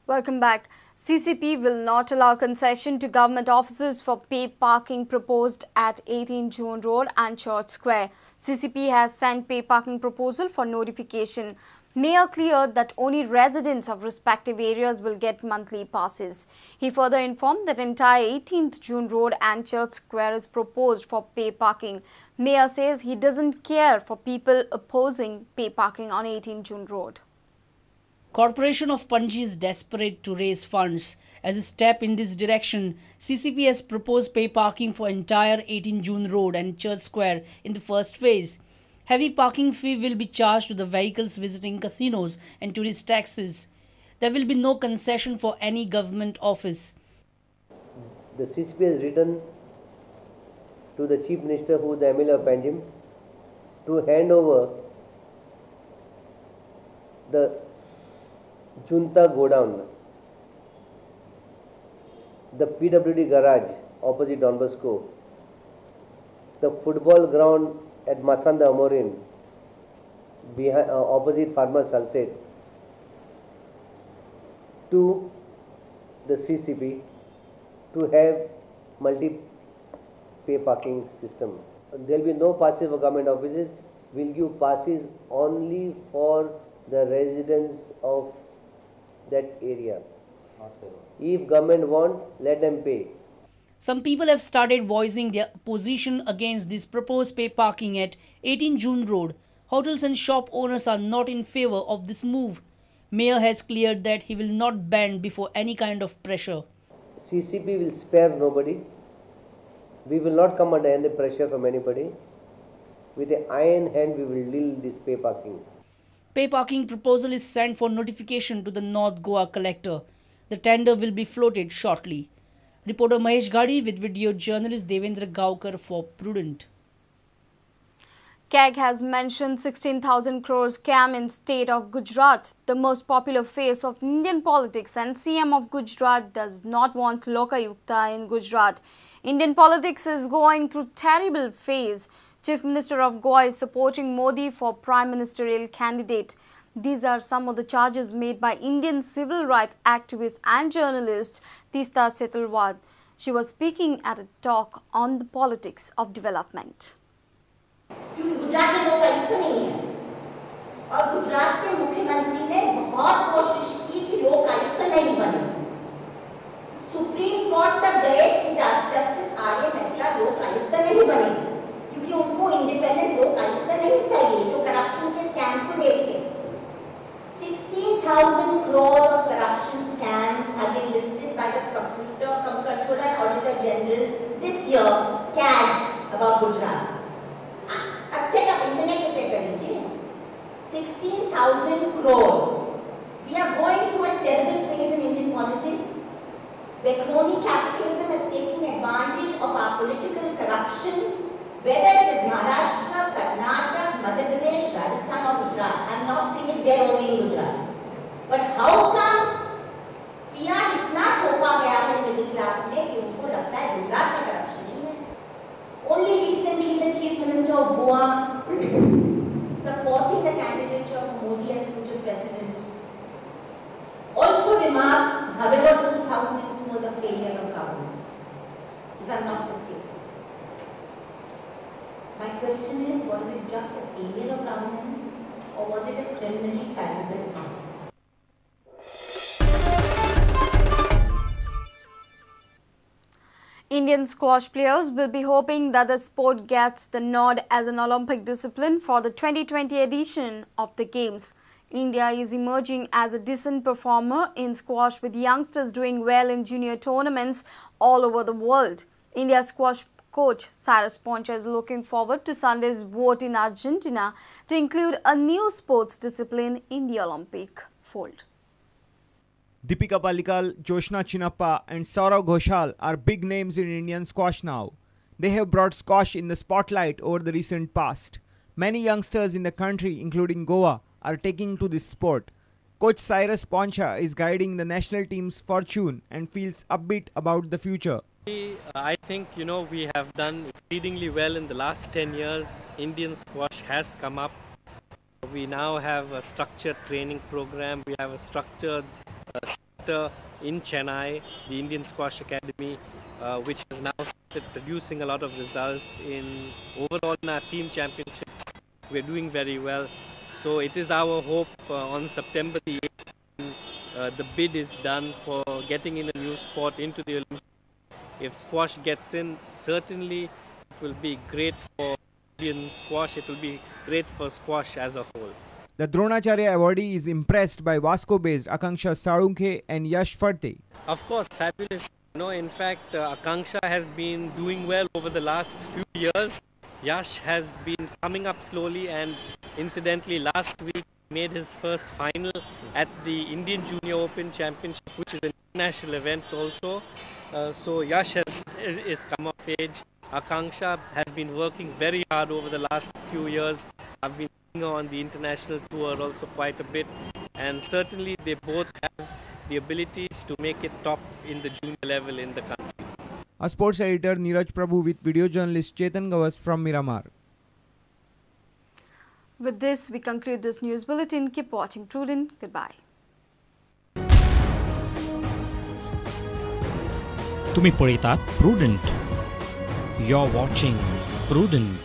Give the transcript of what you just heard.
Welcome back. CCP will not allow concession to government offices for pay parking proposed at 18 June Road and Church Square. CCP has sent pay parking proposal for notification. Mayor cleared that only residents of respective areas will get monthly passes. He further informed that entire 18th June Road and Church Square is proposed for pay parking. Mayor says he doesn't care for people opposing pay parking on 18 June Road. Corporation of Panji is desperate to raise funds. As a step in this direction, CCP has proposed pay parking for entire 18 June Road and Church Square in the first phase. Heavy parking fee will be charged to the vehicles visiting casinos and tourist taxes. There will be no concession for any government office. The CCP has written to the Chief Minister, who is the MLA of Panjim, to hand over the Junta Godown, the PWD garage opposite Don Bosco, the football ground at Masanda Amorin, behind, opposite Farmers Salset, to the CCP to have multi-pay parking system. There will be no passes for government offices. We will give passes only for the residents of that area. If government wants, let them pay. Some people have started voicing their opposition against this proposed pay parking at 18 June Road. Hotels and shop owners are not in favor of this move. Mayor has cleared that he will not bend before any kind of pressure. CCP will spare nobody. We will not come under any pressure from anybody. With an iron hand, we will deal this pay parking. Pay parking proposal is sent for notification to the North Goa collector. The tender will be floated shortly. Reporter Mahesh Gadi with video journalist Devendra Gaukar for Prudent. CAG has mentioned 16,000 crore scam in state of Gujarat, the most popular face of Indian politics, and CM of Gujarat does not want Lokayukta in Gujarat. Indian politics is going through terrible phase. Chief Minister of Goa is supporting Modi for Prime Ministerial candidate. These are some of the charges made by Indian civil rights activist and journalist Teesta Setalwad. She was speaking at a talk on the politics of development. क्योंकि गुजरात में लोग आयुक्त नहीं है और गुजरात के मुख्यमंत्री ने बहुत कोशिश की कि लोग आयुक्त नहीं बने। सुप्रीम कोर्ट तक गए कि जस्टिस आर्य मेहता लोग आयुक्त नहीं बने क्योंकि उनको इंडिपेंडेंट लोग आयुक्त नहीं चाहिए जो करप्शन के स्कैम्स को देखे। 16,000 crores of corruption scams have been listed by the Comptroller and Auditor General this year, CAG, about Gujarat. अब चेक आप इंटरनेट पे चेक कर लीजिए 16,000 crores. We are going through a terrible phase in Indian politics where crony capitalism is taking advantage of our political corruption, whether it is Maharashtra, Karnataka, Madhya Pradesh, Rajasthan or Gujarat. I am not saying it's there only in Gujarat. But how come PR इतना थोपा गया है middle class में कि उनको लगता है गुजरात में करप्शन नहीं है। Only recently, the Chief Minister of Goa supporting the candidature of Modi as future president also remarked, however, 2002 was a failure of governance, if I am not mistaken. My question is, was it just a failure of governance or was it a criminally culpable act? Indian squash players will be hoping that the sport gets the nod as an Olympic discipline for the 2020 edition of the Games. India is emerging as a decent performer in squash with youngsters doing well in junior tournaments all over the world. India's squash coach Cyrus Poncha is looking forward to Sunday's vote in Argentina to include a new sports discipline in the Olympic fold. Deepika Pallikal, Joshna Chinnappa and Saurav Ghoshal are big names in Indian squash now. They have brought squash in the spotlight over the recent past. Many youngsters in the country, including Goa, are taking to this sport. Coach Cyrus Poncha is guiding the national team's fortune and feels upbeat about the future. I think, we have done exceedingly well in the last 10 years. Indian squash has come up. We now have a structured training program. We have a structured center in Chennai, the Indian Squash Academy, which has now started producing a lot of results in overall in our team championship. We're doing very well. So it is our hope on September the 8th, the bid is done for getting in a new sport into the Olympics. If squash gets in, certainly it will be great for Indian squash. It will be great for squash as a whole. The Dronacharya awardee is impressed by Vasco-based Akanksha and Yash. Of course, fabulous. In fact, Akanksha has been doing well over the last few years. Yash has been coming up slowly, and incidentally last week made his first final at the Indian Junior Open Championship, which is an international event also. So Yash is come of age. Akanksha has been working very hard over the last few years. I've been on the international tour also quite a bit, and certainly they both have the abilities to make it top in the junior level in the country. A sports editor Neeraj Prabhu with video journalist Chetan Gawas from Miramar. With this, we conclude this news bulletin. Keep watching Prudent. Goodbye. तुम्ही पळयतात Prudent. You're watching Prudent.